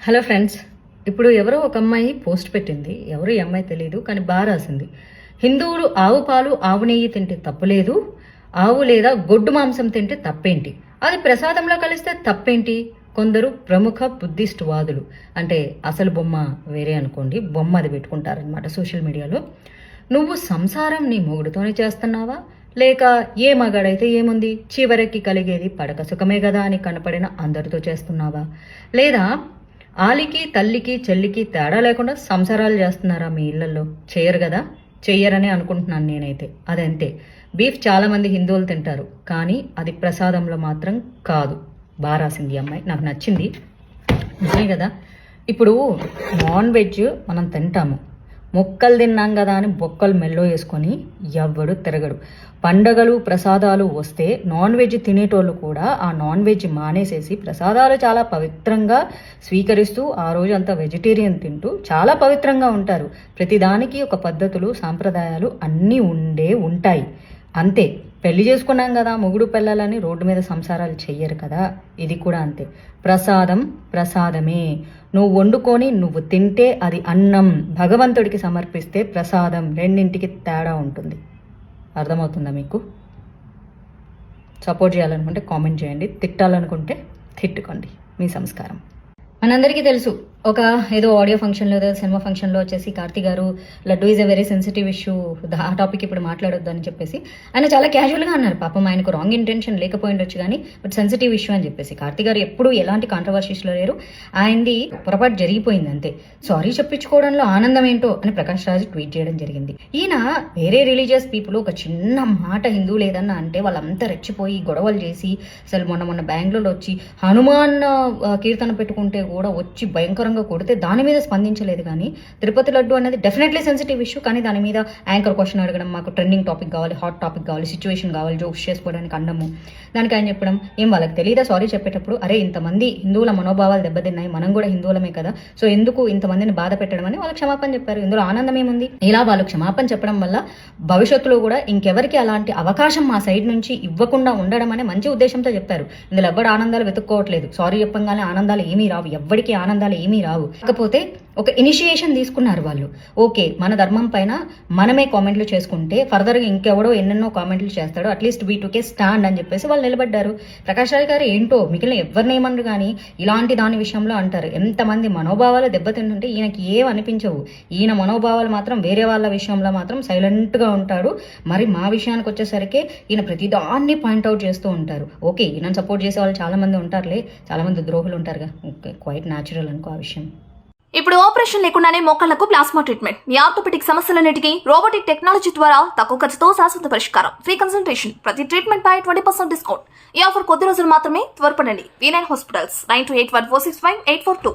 Hello friends, ఇప్పుడు ఎవరో ఒక అమ్మాయి పోస్ట్ పెట్టింది. ఎవరు ఈ అమ్మాయి తెలియదు, కానీ బాగా రాసింది. హిందువులు ఆవు పాలు ఆవు నెయ్యి తింటే తప్పులేదు, ఆవు లేదా గొడ్డు మాంసం తింటే తప్పేంటి, అది ప్రసాదంలో కలిస్తే తప్పేంటి. కొందరు ప్రముఖ బుద్ధిస్ట్ వాదులు, అంటే అసలు బొమ్మ వేరే అనుకోండి, బొమ్మ అది పెట్టుకుంటారనమాట సోషల్ మీడియాలో. నువ్వు సంసారం నీ మొగుడుతోనే చేస్తున్నావా, లేక ఏ మగాడైతే ఏముంది, చివరికి కలిగేది పడక సుఖమే కదా అని కనపడిన అందరితో చేస్తున్నావా, లేదా ఆలికి తల్లికి చెల్లికి తేడా లేకుండా సంసారాలు చేస్తున్నారా మీ ఇళ్లలో? చేయరు కదా, చెయ్యరని అనుకుంటున్నాను నేనైతే. అదంతే. బీఫ్ చాలామంది హిందువులు తింటారు, కానీ అది ప్రసాదంలో మాత్రం కాదు. బాగా రాసింది అమ్మాయి, నాకు నచ్చింది. నిజమే కదా. ఇప్పుడు నాన్ వెజ్ మనం తింటాము, మొక్కలు తిన్నాం కదా అని బొక్కలు మెల్లో వేసుకొని ఎవ్వడు తిరగడు. పండగలు ప్రసాదాలు వస్తే నాన్ వెజ్ తినేటోళ్ళు కూడా ఆ నాన్ వెజ్ మానేసేసి ప్రసాదాలు చాలా పవిత్రంగా స్వీకరిస్తూ ఆ రోజు అంతా వెజిటేరియన్ తింటూ చాలా పవిత్రంగా ఉంటారు. ప్రతిదానికి ఒక పద్ధతులు సాంప్రదాయాలు అన్నీ ఉంటాయి. అంతే. పెళ్లి చేసుకున్నాం కదా మొగుడు పిల్లలని రోడ్డు మీద సంసారాలు చెయ్యరు కదా, ఇది కూడా అంతే. ప్రసాదం ప్రసాదమే. నువ్వు వండుకొని నువ్వు తింటే అది అన్నం, భగవంతుడికి సమర్పిస్తే ప్రసాదం. రెండింటికి తేడా ఉంటుంది. అర్థమవుతుందా మీకు? సపోర్ట్ చేయాలనుకుంటే కామెంట్ చేయండి, తిట్టాలనుకుంటే తిట్టుకోండి. మీ సంస్కారం. మనందరికీ తెలుసు, ఒక ఏదో ఆడియో ఫంక్షన్లో ఏదో సినిమా ఫంక్షన్లో వచ్చేసి కార్తీ గారు laddu is a very sensitive issue, ఆ టాపిక్ ఇప్పుడు మాట్లాడొద్దు అని చెప్పేసి ఆయన చాలా క్యాజువల్గా అన్నారు. పాపం ఆయనకు రాంగ్ ఇంటెన్షన్ లేకపోయిండొచ్చు కానీ బట్ సెన్సిటివ్ ఇష్యూ అని చెప్పేసి. కార్తీ గారు ఎప్పుడు ఎలాంటి కాంట్రవర్సీస్లో లేరు, ఆయనది పొరపాటు జరిగిపోయింది అంతే. సారీ చెప్పించుకోవడంలో ఆనందం ఏంటో అని ప్రకాష్ రాజ్ ట్వీట్ చేయడం జరిగింది. ఈయన వేరే రిలీజియస్ పీపుల్ ఒక చిన్న మాట హిందూ లేదన్నా అంటే వాళ్ళంతా రెచ్చిపోయి గొడవలు చేసి, అసలు మొన్న బెంగళూరులో వచ్చి హనుమాన్ కీర్తన పెట్టుకుంటే కూడా వచ్చి భయంకరంగా కొడితే దాని మీద స్పందించలేదు. కానీ తిరుపతి లడ్డు అనేది డెఫినెట్లీ సెన్సిటివ్ ఇష్యూ, కానీ దాని మీద యాంకర్ క్వశ్చన్ అడగడం, మాకు ట్రెండింగ్ టాపిక్ కావాలి, హాట్ టాపిక్ కావాలి, సిచ్యువేషన్ కావాలి, జోక్స్ చేసుకోవడానికి అన్నము, దానికి ఆయన చెప్పడం ఏం వాళ్ళకి తెలియదా? సారీ చెప్పేటప్పుడు అరే ఇంతమంది హిందువుల మనోభావాలు దెబ్బతిన్నాయి, మనం కూడా హిందువులమే కదా, సో ఎందుకు ఇంతమందిని బాధ పెట్టడం అని వాళ్ళకి క్షమాపణ చెప్పారు. ఇందులో ఆనందం ఏముంది? ఇలా వాళ్ళు క్షమాపణ చెప్పడం వల్ల భవిష్యత్తులో కూడా ఇంకెవరికి అలాంటి అవకాశం మా సైడ్ నుంచి ఇవ్వకుండా ఉండడం అనే మంచి ఉద్దేశంతో చెప్పారు. ఇందులో ఎవరు ఆనందాలు వెతుక్కోవట్లేదు. సారీ చెప్పంగానే ఆనందాలు ఏమీ రావు, ఎవ్వడికి ఆనందాలు ఏమీ రావు. కాకపోతే ఒక ఇనిషియేషన్ తీసుకున్నారు వాళ్ళు. ఓకే, మన ధర్మం పైన మనమే కామెంట్లు చేసుకుంటే ఫర్దర్గా ఇంకెవడో ఎన్నెన్నో కామెంట్లు చేస్తాడు, అట్లీస్ట్ వీటుకే స్టాండ్ అని చెప్పేసి వాళ్ళు నిలబడ్డారు. ప్రకాష్ రాజ్ గారు ఏంటో మిగిలిన ఎవరిని ఏమన్నారు కానీ ఇలాంటి దాని విషయంలో అంటారు. ఎంతమంది మనోభావాలు దెబ్బతింటుంటే ఈయనకి ఏం అనిపించవు. ఈయన మనోభావాలు మాత్రం వేరే వాళ్ళ విషయంలో మాత్రం సైలెంట్గా ఉంటాడు. మరి మా విషయానికి వచ్చేసరికి ఈయన ప్రతిదాన్ని పాయింట్అవుట్ చేస్తూ ఉంటారు. ఓకే, ఈయన సపోర్ట్ చేసే వాళ్ళు చాలా మంది ఉంటారులే, చాలా మంది ద్రోహులు ఉంటారుగా, క్వైట్ న్యాచురల్ అనుకో ఆ విషయం. ఇప్పుడు ఆపరేషన్ లేకుండానే మోకాళ్లకు ప్లాస్మా ట్రీట్మెంట్, మీ ఆర్థోపెటిక్ సమస్యలన్నిటికీ రోబోటిక్ టెక్నాలజీ ద్వారా తక్కువ ఖర్చుతో శాశ్వత పరిష్కారం, ఫ్రీ కన్సల్టేషన్, ప్రతి ట్రీట్మెంట్ పై 20% డిస్కౌంట్. ఈ ఆఫర్ కొద్ది రోజులు మాత్రమే, త్వరపడండి. V9 hospitals 9281465842.